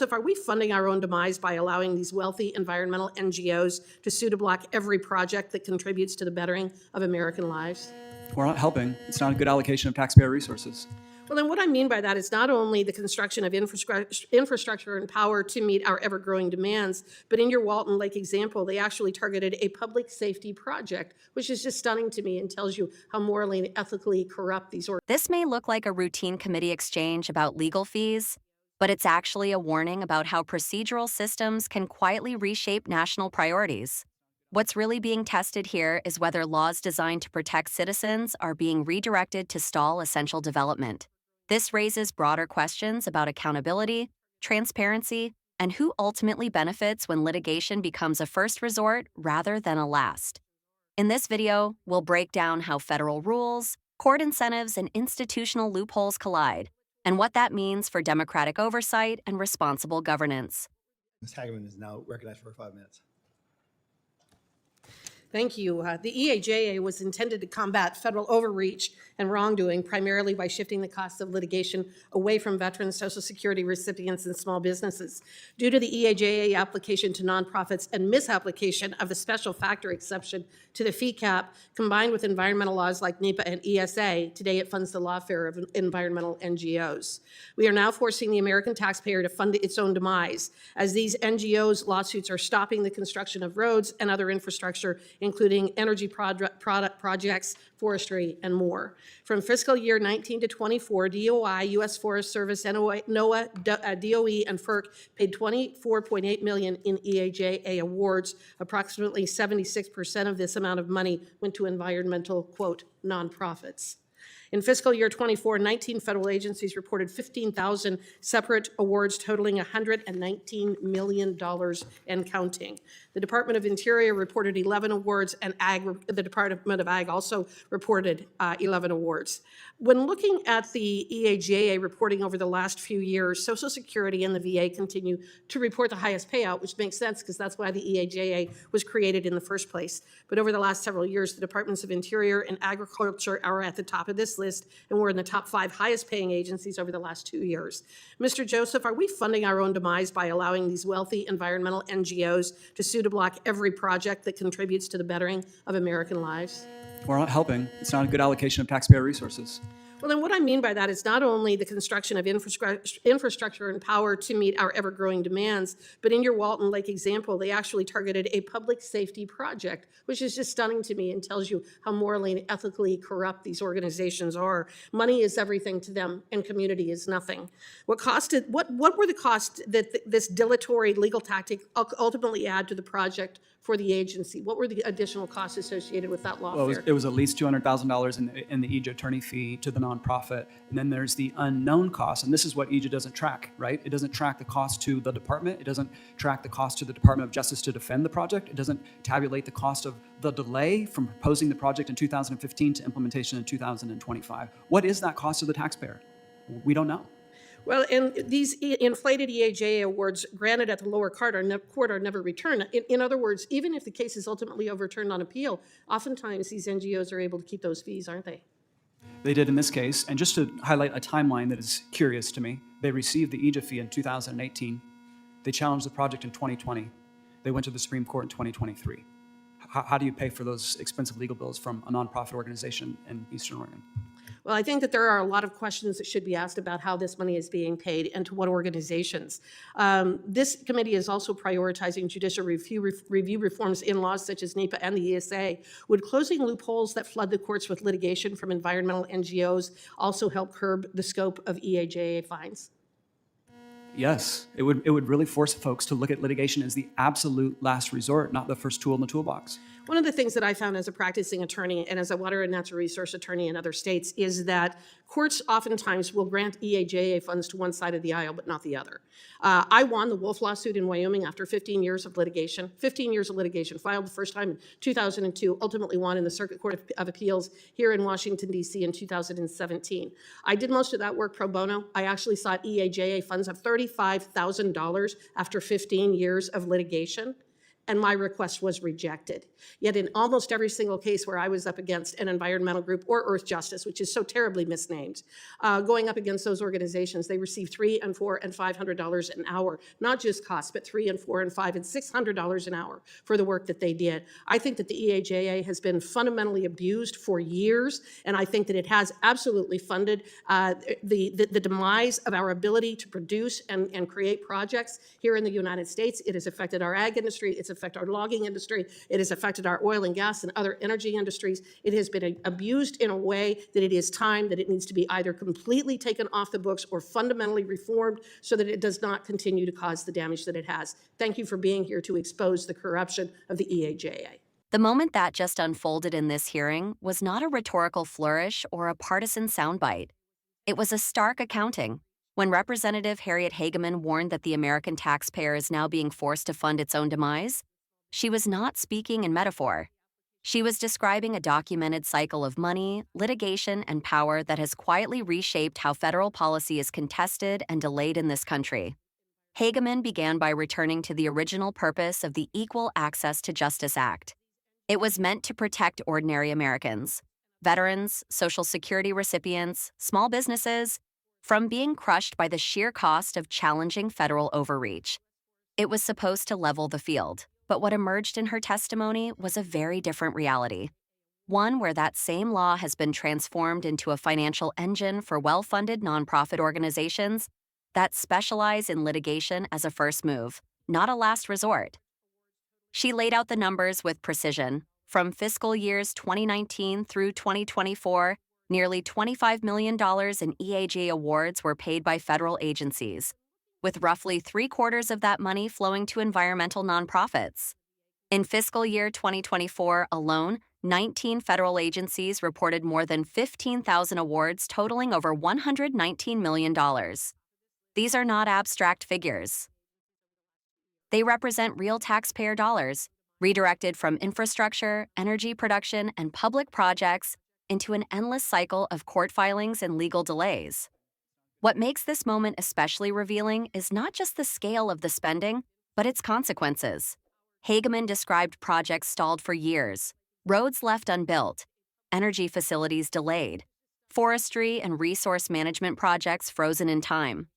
Are we funding our own demise by allowing these wealthy environmental NGOs to sue to block every project that contributes to the bettering of American lives? We're not helping. It's not a good allocation of taxpayer resources. Well, then what I mean by that is not only the construction of infrastructure and power to meet our ever-growing demands, but in your Walton Lake example, they actually targeted a public safety project, which is just stunning to me and tells you how morally and ethically corrupt these organizations. This may look like a routine committee exchange about legal fees, but it's actually a warning about how procedural systems can quietly reshape national priorities. What's really being tested here is whether laws designed to protect citizens are being redirected to stall essential development. This raises broader questions about accountability, transparency, and who ultimately benefits when litigation becomes a first resort rather than a last. In this video, we'll break down how federal rules, court incentives, and institutional loopholes collide, and what that means for democratic oversight and responsible governance. Ms. Hageman is now recognized for 5 minutes. Thank you. The EAJA was intended to combat federal overreach and wrongdoing, primarily by shifting the costs of litigation away from veterans, Social Security recipients, and small businesses. Due to the EAJA application to nonprofits and misapplication of the special factor exception to the fee cap, combined with environmental laws like NEPA and ESA, today it funds the lawfare of environmental NGOs. We are now forcing the American taxpayer to fund its own demise, as these NGOs' lawsuits are stopping the construction of roads and other infrastructure, including energy projects, forestry, and more. From fiscal year 19 to 24, DOI, U.S. Forest Service, NOAA, DOE, and FERC paid $24.8 million in EAJA awards. Approximately 76% of this amount of money went to environmental, quote, nonprofits. In fiscal year 24, 19 federal agencies reported 15,000 separate awards totaling $119 million and counting. The Department of Interior reported 11 awards, and the Department of Ag also reported 11 awards. When looking at the EAJA reporting over the last few years, Social Security and the VA continue to report the highest payout, which makes sense because that's why the EAJA was created in the first place. But over the last several years, the Departments of Interior and Agriculture are at the top of this list, and we're in the top 5 highest paying agencies over the last 2 years. Mr. Joseph, are we funding our own demise by allowing these wealthy environmental NGOs to sue to block every project that contributes to the bettering of American lives? We're not helping. It's not a good allocation of taxpayer resources. Well, then what I mean by that is not only the construction of infrastructure and power to meet our ever-growing demands, but in your Walton Lake example, they actually targeted a public safety project, which is just stunning to me and tells you how morally and ethically corrupt these organizations are. Money is everything to them, and community is nothing. What were the costs that this dilatory legal tactic ultimately add to the project for the agency? What were the additional costs associated with that lawfare? Well, it was at least $200,000 in the EJA attorney fee to the nonprofit. And then there's the unknown costs. And this is what EJA doesn't track, right? It doesn't track the cost to the department. It doesn't track the cost to the Department of Justice to defend the project. It doesn't tabulate the cost of the delay from proposing the project in 2015 to implementation in 2025. What is that cost to the taxpayer? We don't know. Well, and these inflated EAJA awards granted at the lower court are never returned. In other words, even if the case is ultimately overturned on appeal, oftentimes these NGOs are able to keep those fees, aren't they? They did in this case. And just to highlight a timeline that is curious to me, they received the EJA fee in 2018. They challenged the project in 2020. They went to the Supreme Court in 2023. How do you pay for those expensive legal bills from a nonprofit organization in Eastern Oregon? Well, I think that there are a lot of questions that should be asked about how this money is being paid and to what organizations. This committee is also prioritizing judicial review reforms in laws such as NEPA and the ESA. Would closing loopholes that flood the courts with litigation from environmental NGOs also help curb the scope of EAJA fines? Yes, it would really force folks to look at litigation as the absolute last resort, not the first tool in the toolbox. One of the things that I found as a practicing attorney and as a water and natural resource attorney in other states is that courts oftentimes will grant EAJA funds to one side of the aisle, but not the other. I won the Wolf lawsuit in Wyoming after 15 years of litigation, filed the first time in 2002, ultimately won in the Circuit Court of Appeals here in Washington, D.C. in 2017. I did most of that work pro bono. I actually sought EAJA funds of $35,000 after 15 years of litigation. and my request was rejected. Yet in almost every single case where I was up against an environmental group or Earth Justice, which is so terribly misnamed, going up against those organizations, they received $3 and $4 and $500 an hour, not just costs, but $3 and $4 and $5 and $600 an hour for the work that they did. I think that the EAJA has been fundamentally abused for years, and I think that it has absolutely funded the demise of our ability to produce and create projects here in the United States. It has affected our ag industry, it's affected our logging industry, it has affected our oil and gas and other energy industries. It has been abused in a way that it is time that it needs to be either completely taken off the books or fundamentally reformed so that it does not continue to cause the damage that it has. Thank you for being here to expose the corruption of the EAJA. The moment that just unfolded in this hearing was not a rhetorical flourish or a partisan soundbite. It was a stark accounting. When Representative Harriet Hageman warned that the American taxpayer is now being forced to fund its own demise, she was not speaking in metaphor. She was describing a documented cycle of money, litigation, and power that has quietly reshaped how federal policy is contested and delayed in this country. Hageman began by returning to the original purpose of the Equal Access to Justice Act. It was meant to protect ordinary Americans, veterans, Social Security recipients, small businesses, from being crushed by the sheer cost of challenging federal overreach. It was supposed to level the field, but what emerged in her testimony was a very different reality. One where that same law has been transformed into a financial engine for well-funded nonprofit organizations that specialize in litigation as a first move, not a last resort. She laid out the numbers with precision. From fiscal years 2019 through 2024, nearly $25 million in EAJ awards were paid by federal agencies, with roughly 3/4 of that money flowing to environmental nonprofits. In fiscal year 2024 alone, 19 federal agencies reported more than 15,000 awards totaling over $119 million. These are not abstract figures. They represent real taxpayer dollars, redirected from infrastructure, energy production, and public projects into an endless cycle of court filings and legal delays. What makes this moment especially revealing is not just the scale of the spending, but its consequences. Hageman described projects stalled for years, roads left unbuilt, energy facilities delayed, forestry and resource management projects frozen in time.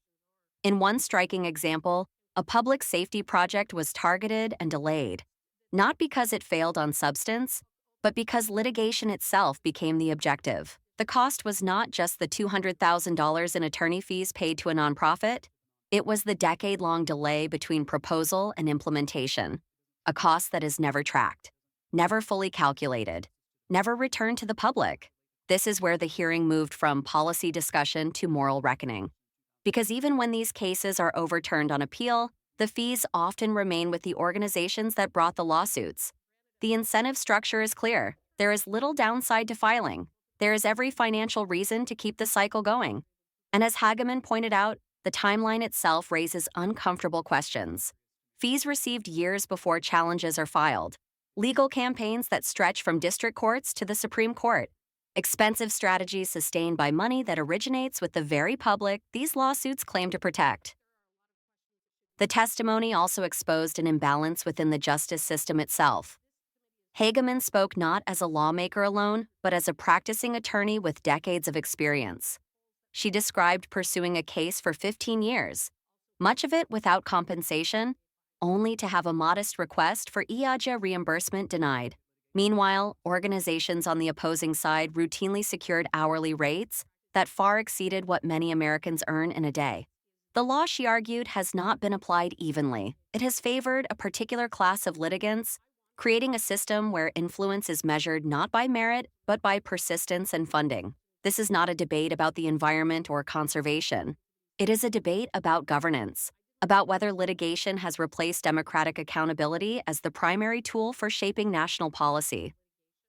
In one striking example, a public safety project was targeted and delayed, not because it failed on substance, but because litigation itself became the objective. The cost was not just the $200,000 in attorney fees paid to a nonprofit, it was the decade-long delay between proposal and implementation, a cost that is never tracked, never fully calculated, never returned to the public. This is where the hearing moved from policy discussion to moral reckoning. Because even when these cases are overturned on appeal, the fees often remain with the organizations that brought the lawsuits. The incentive structure is clear. There is little downside to filing. There is every financial reason to keep the cycle going. And as Hageman pointed out, the timeline itself raises uncomfortable questions. Fees received years before challenges are filed. Legal campaigns that stretch from district courts to the Supreme Court. Expensive strategies sustained by money that originates with the very public these lawsuits claim to protect. The testimony also exposed an imbalance within the justice system itself. Hageman spoke not as a lawmaker alone, but as a practicing attorney with decades of experience. She described pursuing a case for 15 years, much of it without compensation, only to have a modest request for EAJA reimbursement denied. Meanwhile, organizations on the opposing side routinely secured hourly rates that far exceeded what many Americans earn in a day. The law, she argued, has not been applied evenly. It has favored a particular class of litigants, creating a system where influence is measured not by merit, but by persistence and funding. This is not a debate about the environment or conservation. It is a debate about governance, about whether litigation has replaced democratic accountability as the primary tool for shaping national policy,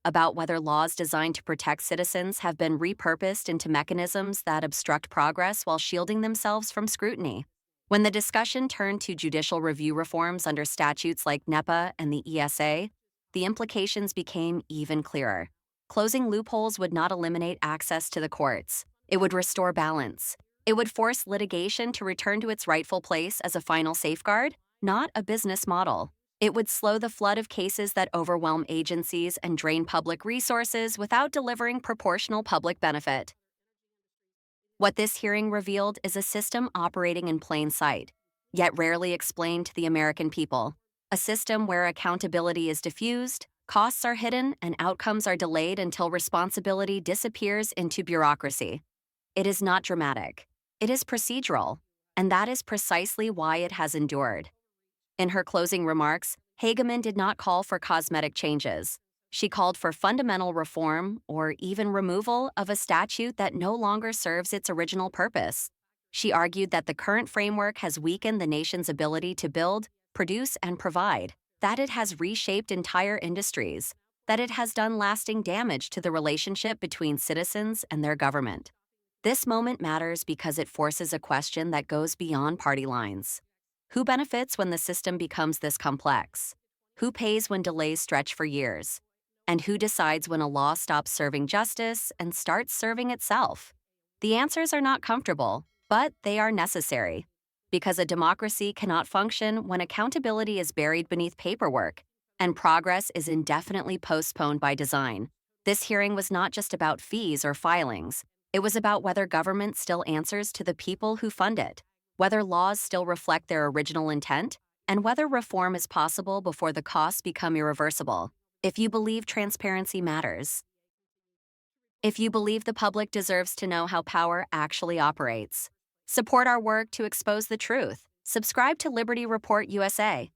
about whether laws designed to protect citizens have been repurposed into mechanisms that obstruct progress while shielding themselves from scrutiny. When the discussion turned to judicial review reforms under statutes like NEPA and the ESA, the implications became even clearer. Closing loopholes would not eliminate access to the courts. It would restore balance. It would force litigation to return to its rightful place as a final safeguard, not a business model. It would slow the flood of cases that overwhelm agencies and drain public resources without delivering proportional public benefit. What this hearing revealed is a system operating in plain sight, yet rarely explained to the American people. A system where accountability is diffused, costs are hidden, and outcomes are delayed until responsibility disappears into bureaucracy. It is not dramatic. It is procedural, and that is precisely why it has endured. In her closing remarks, Hageman did not call for cosmetic changes. She called for fundamental reform or even removal of a statute that no longer serves its original purpose. She argued that the current framework has weakened the nation's ability to build, produce, and provide, that it has reshaped entire industries, that it has done lasting damage to the relationship between citizens and their government. This moment matters because it forces a question that goes beyond party lines. Who benefits when the system becomes this complex? Who pays when delays stretch for years? And who decides when a law stops serving justice and starts serving itself? The answers are not comfortable, but they are necessary. Because a democracy cannot function when accountability is buried beneath paperwork and progress is indefinitely postponed by design. This hearing was not just about fees or filings. It was about whether government still answers to the people who fund it, whether laws still reflect their original intent, and whether reform is possible before the costs become irreversible. If you believe transparency matters, if you believe the public deserves to know how power actually operates, support our work to expose the truth. Subscribe to Liberty Report USA.